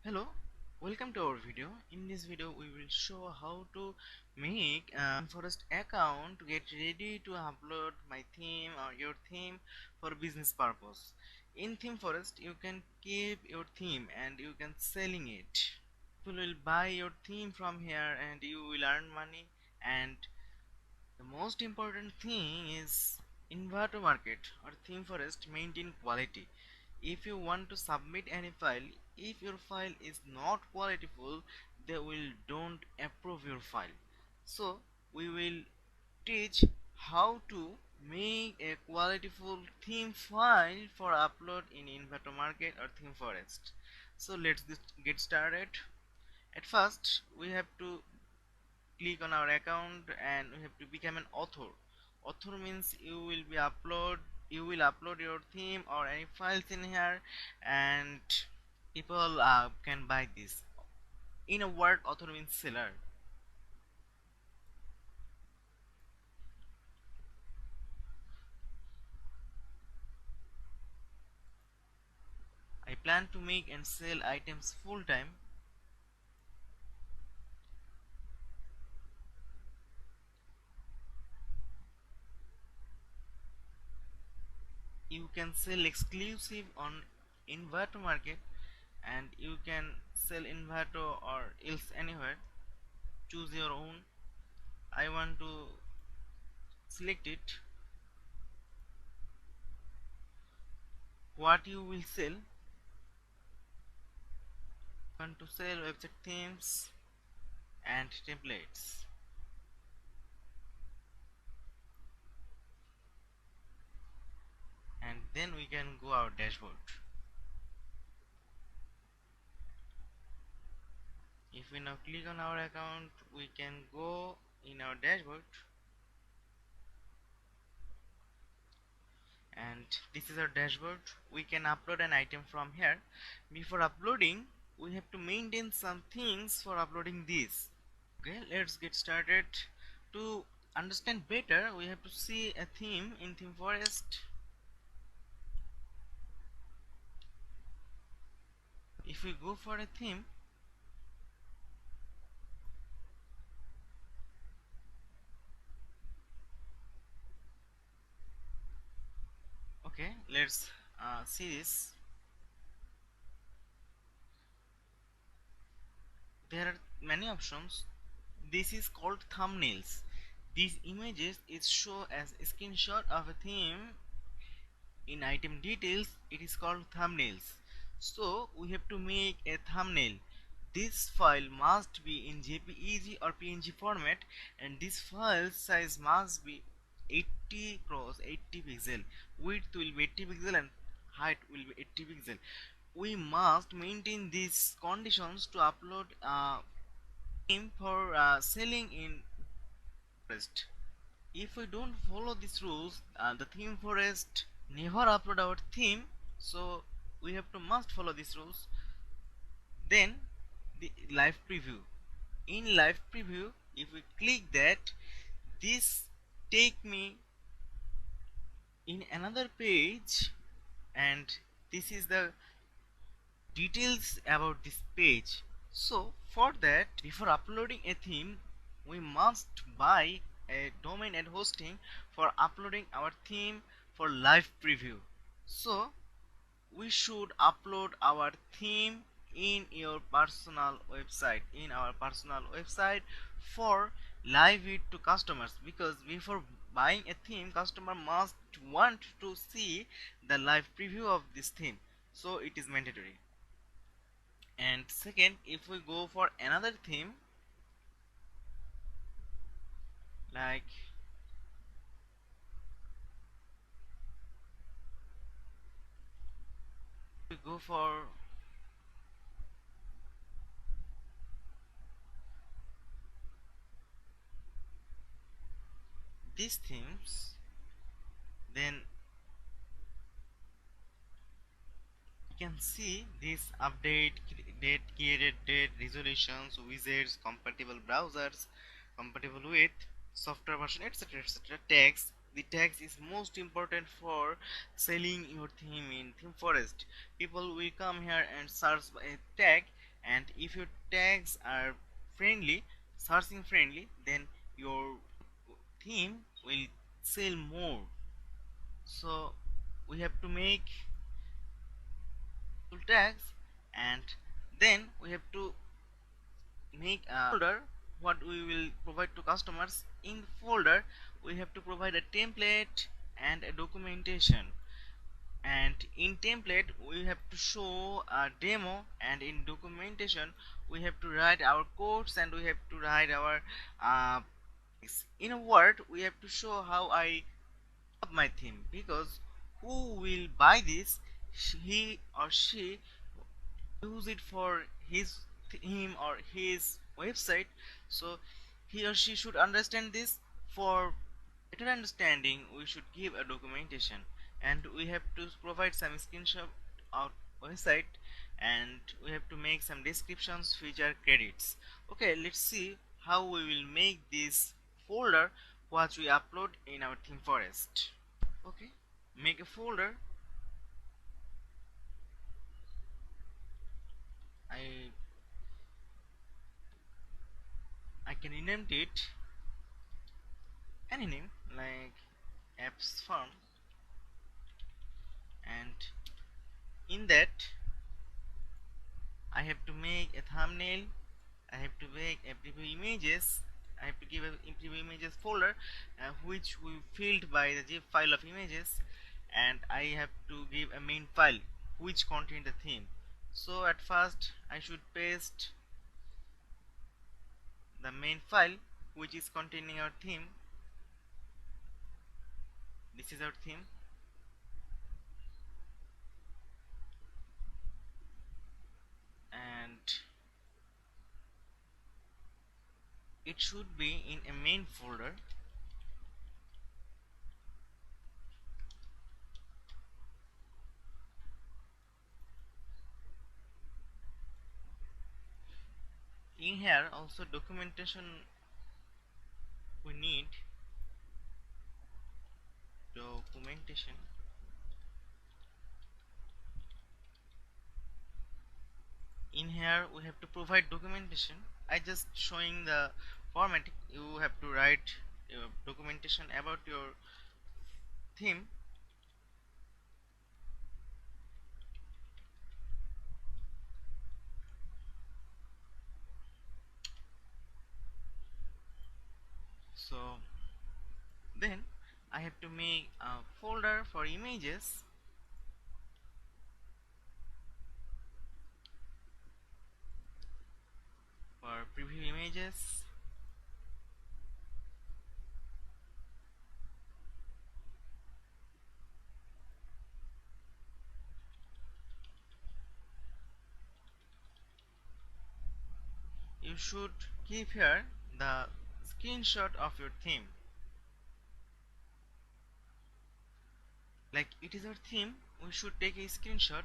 Hello, welcome to our video. In this video we will show how to make a forest account to get ready to upload my theme or your theme for business purpose. In theme forest you can keep your theme and you can selling it. People will buy your theme from here and you will earn money, and the most important thing is Envato market or theme forest maintain quality. If you want to submit any file, if your file is not qualityful, they will don't approve your file. So we will teach how to make a qualityful theme file for upload in Envato market or theme forest. So let's get started. At first we have to click on our account and we have to become an author means you will upload your theme or any files in here, and people can buy this. In a word, author means seller. I plan to make and sell items full time. You can sell exclusive on Envato market, and you can sell Envato or else anywhere. Choose your own. I want to select it. What you will sell? Want to sell website themes and templates, and then we can go our dashboard. If we now click on our account, we can go in our dashboard, and this is our dashboard. We can upload an item from here. Before uploading, we have to maintain some things for uploading this. Okay, let's get started. To understand better, we have to see a theme in theme forest. If we go for a theme, okay, let's see this. There are many options. This is called thumbnails. These images is show as a screenshot of a theme. In item details it is called thumbnails. So we have to make a thumbnail. This file must be in JPEG or PNG format, and this file size must be 80 cross 80 pixel. Width will be 80 pixel and height will be 80 pixel. We must maintain these conditions to upload theme for selling in forest. If we don't follow these rules, the theme forest never upload our theme. So we have to must follow these rules. Then the live preview. In live preview, if we click that, this take me in another page, and this is the details about this page. So for that, before uploading a theme, we must buy a domain and hosting for uploading our theme for live preview. So we should upload our theme in your personal website, for live it to customers, because before buying a theme, customer must want to see the live preview of this theme, so it is mandatory. And second, if we go for another theme, like we go for these themes, then you can see this update, date, created date, resolutions, widgets, compatible browsers, compatible with software version, etc, etc. Tags. The tags is most important for selling your theme in theme forest. People will come here and search by a tag, and if your tags are friendly, searching friendly, then your theme will sell more. So we have to make full tags, and then we have to make a folder what we will provide to customers. In folder we have to provide a template and a documentation, and in template we have to show a demo, and in documentation we have to write our codes, and we have to write our uh, in a word we have to show how I love my theme, because who will buy this, he or she use it for him or his website. So he or she should understand this. For better understanding we should give a documentation, and we have to provide some screenshot of website, and we have to make some descriptions, feature, credits. Okay, let's see how we will make this folder what we upload in our theme forest. Okay, make a folder. I can rename it any name like apps farm, and in that I have to make a thumbnail, I have to make a preview images, I have to give a preview images folder which we filled by the zip file of images, and I have to give a main file which contain the theme. So at first I should paste the main file which is containing our theme. This is our theme, and it should be in a main folder. In here also documentation we need documentation. In here we have to provide documentation. I just showing the format. You have to write documentation about your theme. So then I have to make a folder for images, for preview images. You should keep here the screenshot of your theme. Like it is our theme, we should take a screenshot.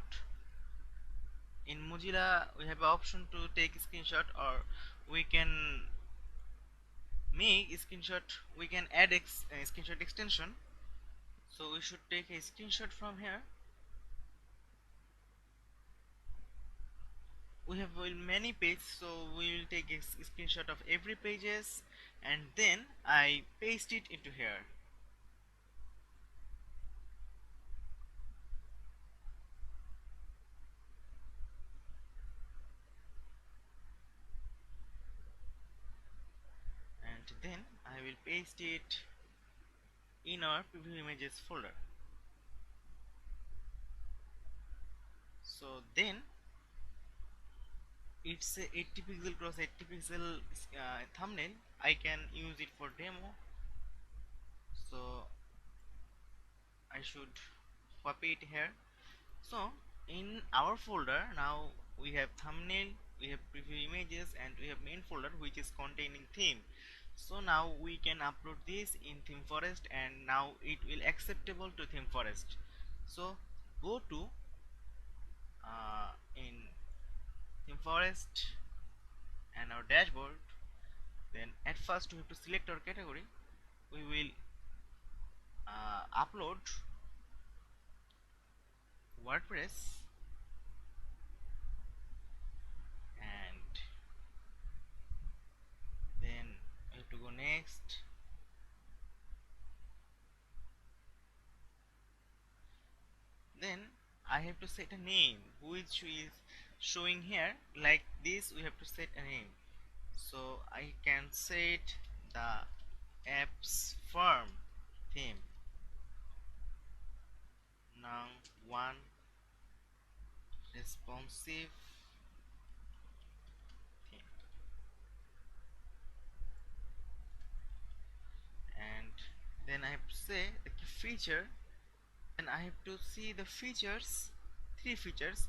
In Mozilla we have an option to take a screenshot, or we can make a screenshot, we can add a screenshot extension. So we should take a screenshot from here. We have many pages, so we will take a screenshot of every pages, and then I paste it into here. And then I will paste it in our preview images folder. So then it's a 80 pixel cross 80 pixel thumbnail. I can use it for demo, so I should copy it here. So in our folder now we have thumbnail, we have preview images, and we have main folder which is containing theme. So now we can upload this in theme forest, and now it will acceptable to theme forest. So go to in theme forest and our dashboard. Then at first we have to select our category. We will upload WordPress, I have to set a name which is showing here like this. We have to set a name, so I can set the apps firm theme now one responsive theme, and then I have to say the key feature, and I have to see the features, three features.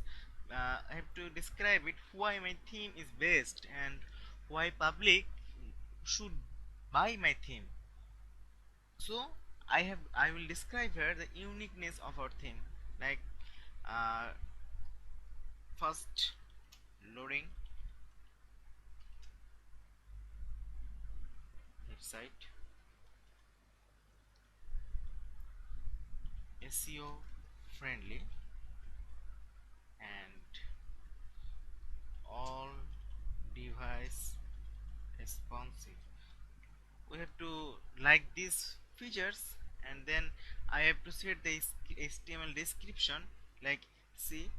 I have to describe it why my theme is best and why public should buy my theme. So I will describe here the uniqueness of our theme, like uh, first loading website, SEO friendly, and all device responsive. We have to like these features, and then I have to set the HTML description, like see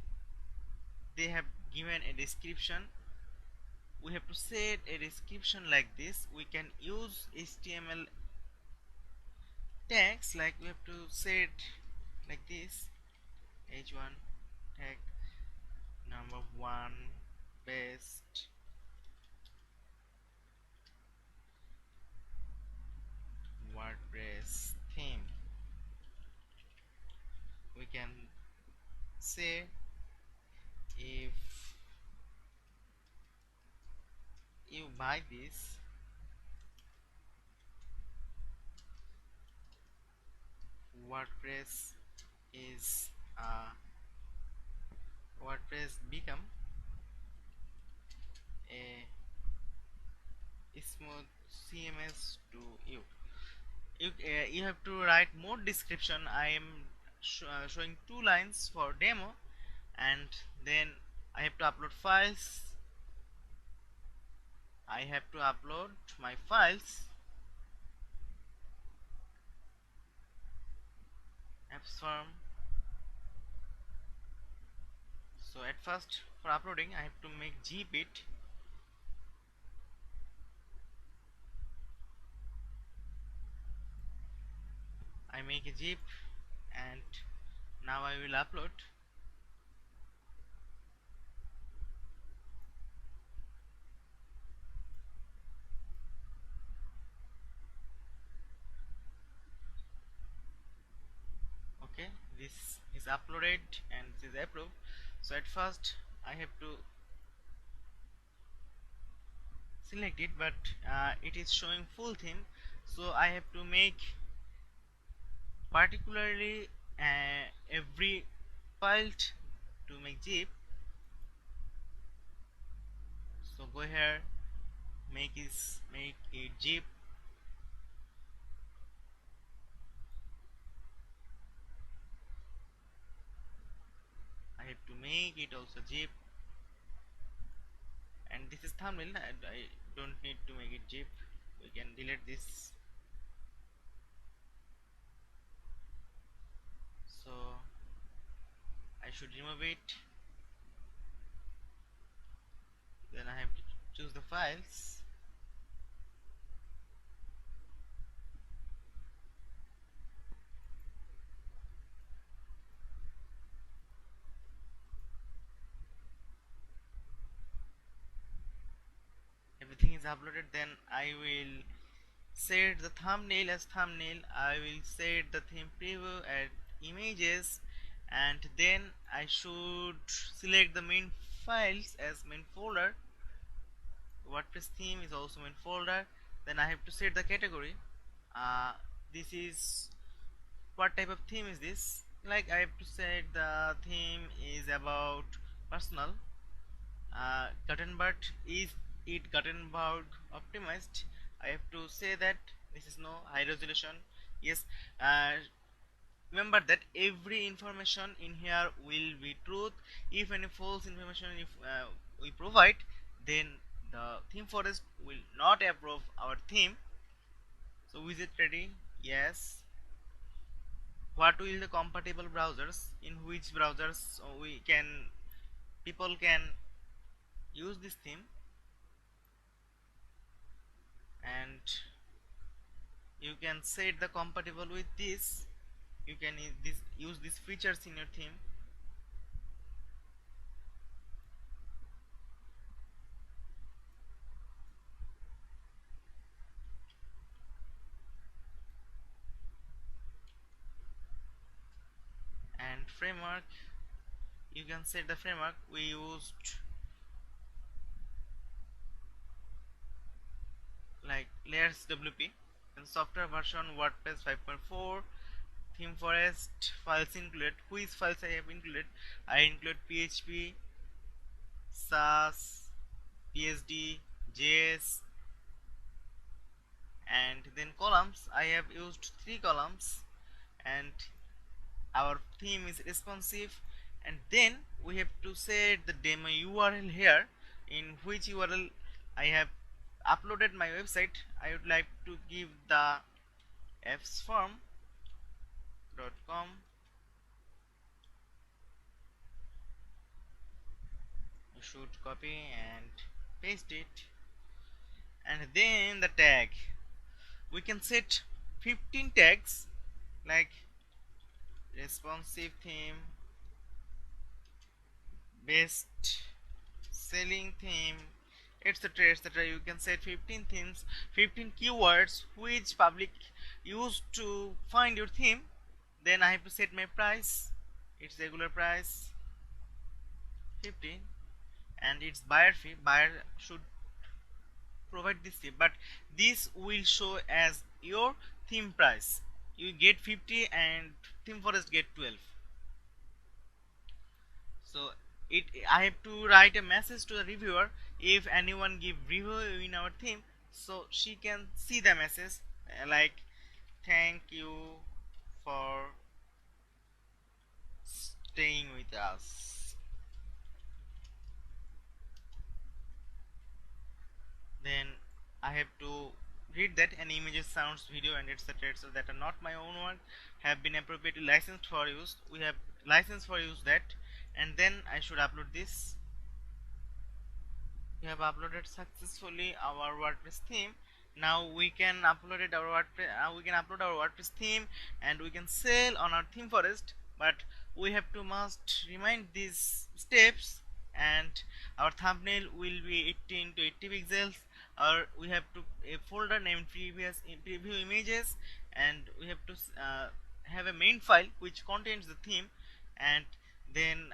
they have given a description. We have to set a description like this. We can use HTML tags, like we have to set like this: h1 tag number one best WordPress theme. We can say if you buy this, WordPress is WordPress become a smooth CMS to you. You have to write more description. I am showing two lines for demo, and then I have to upload files. I have to upload my files, apps form. So at first for uploading I have to make zip it. I make a zip, and now I will upload. Okay, this is uploaded and this is approved. So at first I have to select it, but it is showing full theme, so I have to make particularly every file to make zip. So go here, make it zip. I have to make it also zip, and this is thumbnail, and I don't need to make it zip. We can delete this. So I should remove it. Then I have to choose the files. Everything is uploaded. Then I will set the thumbnail as thumbnail. I will set the theme preview at images, and then I should select the main files as main folder. WordPress theme is also main folder. Then I have to set the category. uh, this is what type of theme is this. Like I have to set the theme is about personal. Gutenberg, is it Gutenberg optimized? I have to say that this is no high resolution. Yes. uh, Remember that every information in here will be truth. If any false information if we provide, then the theme forest will not approve our theme. So is it ready? Yes. what will the compatible browsers, in which browsers we can people can use this theme, and you can set the compatible with this. You can use these features in your theme. And framework, you can set the framework. We used like layers WP and software version WordPress 5.4. Theme forest files included. Which files I have included? I include PHP, SAS, PSD, JS, and then columns. I have used 3 columns, and our theme is responsive. And then we have to set the demo URL here, in which URL I have uploaded my website. I would like to give the fsform.com. You should copy and paste it. And then the tag, we can set 15 tags like responsive theme, best selling theme, etc, etc. You can set 15 themes, 15 keywords which public use to find your theme. Then I have to set my price. Its regular price 15, and its buyer fee. Buyer should provide this fee, but this will show as your theme price. You get 50 and theme forest get 12. So it, I have to write a message to the reviewer. If anyone give review in our theme, so she can see the message like thank you for staying with us. Then I have to read that any images, sounds, video, and etc, etc that are not my own work have been appropriately licensed for use. We have license for use that, and then I should upload this. We have uploaded successfully our WordPress theme. Now we can upload it our WordPress, we can upload our WordPress theme, and we can sell on our theme forest. But we have to must remind these steps, and our thumbnail will be 18 to 80 pixels, or we have to a folder named previous preview images, and we have to have a main file which contains the theme. And then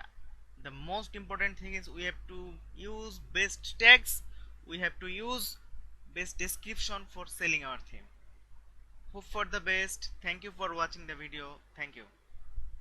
the most important thing is we have to use best tags, we have to use best description for selling our theme. Hope for the best. Thank you for watching the video. Thank you.